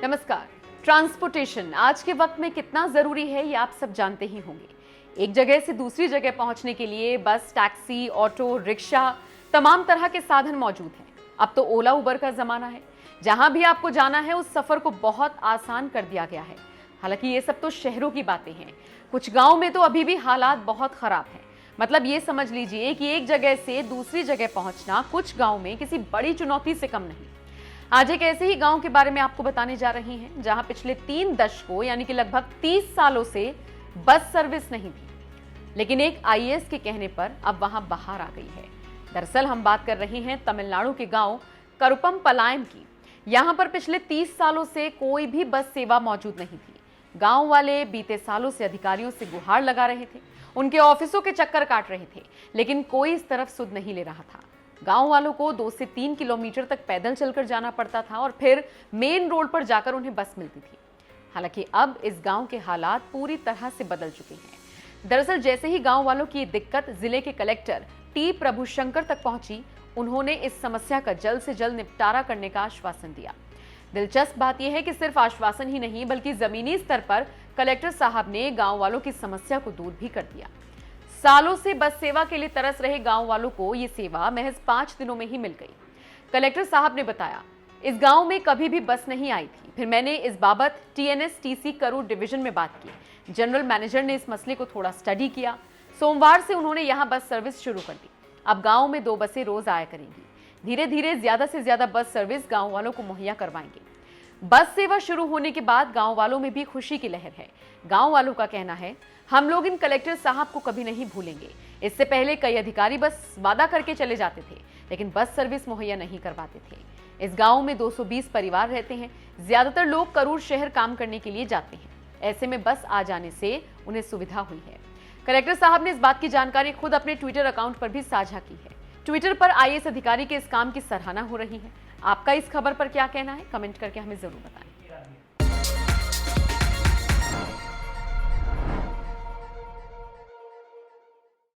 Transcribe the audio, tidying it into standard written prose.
नमस्कार। ट्रांसपोर्टेशन आज के वक्त में कितना जरूरी है ये आप सब जानते ही होंगे। एक जगह से दूसरी जगह पहुंचने के लिए बस, टैक्सी, ऑटो, रिक्शा, तमाम तरह के साधन मौजूद हैं। अब तो ओला उबर का जमाना है। जहां भी आपको जाना है उस सफर को बहुत आसान कर दिया गया है। हालांकि ये सब तो शहरों की बातें हैं। कुछ गाँव में तो अभी भी हालात बहुत खराब हैं। मतलब ये समझ लीजिए कि एक जगह से दूसरी जगह पहुंचना कुछ गाँव में किसी बड़ी चुनौती से कम नहीं। आज एक ऐसे ही गांव के बारे में आपको बताने जा रही हैं जहां पिछले 3 दशकों यानी कि लगभग 30 सालों से बस सर्विस नहीं थी, लेकिन एक आईएएस के कहने पर अब वहां बहार आ गई है। दरअसल हम बात कर रहे हैं तमिलनाडु के गांव करुपम पलायम की। यहां पर पिछले 30 सालों से कोई भी बस सेवा मौजूद नहीं थी। गांव वाले बीते सालों से अधिकारियों से गुहार लगा रहे थे, उनके ऑफिसों के चक्कर काट रहे थे, लेकिन कोई इस तरफ सुध नहीं ले रहा था। गांव वालों को 2 से 3 किलोमीटर तक पैदल चलकर जाना पड़ता था और फिर मेन रोड पर जाकर उन्हें बस मिलती थी। हालांकि अब इस गांव के हालात पूरी तरह से बदल चुके हैं। दरअसल जैसे ही गांव वालों की दिक्कत जिले के कलेक्टर टी प्रभुशंकर तक पहुंची, उन्होंने इस समस्या का जल्द से जल्द निपटारा करने का आश्वासन दिया। दिलचस्प बात यह है कि सिर्फ आश्वासन ही नहीं बल्कि जमीनी स्तर पर कलेक्टर साहब ने गांव वालों की समस्या को दूर भी कर दिया। सालों से बस सेवा के लिए तरस रहे गांव वालों को ये सेवा महज 5 दिनों में ही मिल गई। कलेक्टर साहब ने बताया, इस गांव में कभी भी बस नहीं आई थी। फिर मैंने इस बाबत टीएनएसटीसी करूर डिवीजन में बात की। जनरल मैनेजर ने इस मसले को थोड़ा स्टडी किया। सोमवार से उन्होंने यहाँ बस सर्विस शुरू कर दी। अब गाँव में 2 बसें रोज आया करेंगी। धीरे धीरे ज्यादा से ज्यादा बस सर्विस गाँव वालों को मुहैया करवाएंगे। बस सेवा शुरू होने के बाद गांव वालों में भी खुशी की लहर है। गांव वालों का कहना है, हम लोग इन कलेक्टर साहब को कभी नहीं भूलेंगे। इससे पहले कई अधिकारी बस वादा करके चले जाते थे, लेकिन बस सर्विस मुहैया नहीं करवाते थे। इस गांव में 220 परिवार रहते हैं। ज्यादातर लोग करूर शहर काम करने के लिए जाते हैं। ऐसे में बस आ जाने से उन्हें सुविधा हुई है। कलेक्टर साहब ने इस बात की जानकारी खुद अपने ट्विटर अकाउंट पर भी साझा की है। ट्विटर पर आईएएस अधिकारी के इस काम की सराहना हो रही है। आपका इस खबर पर क्या कहना है, कमेंट करके हमें जरूर बताएं।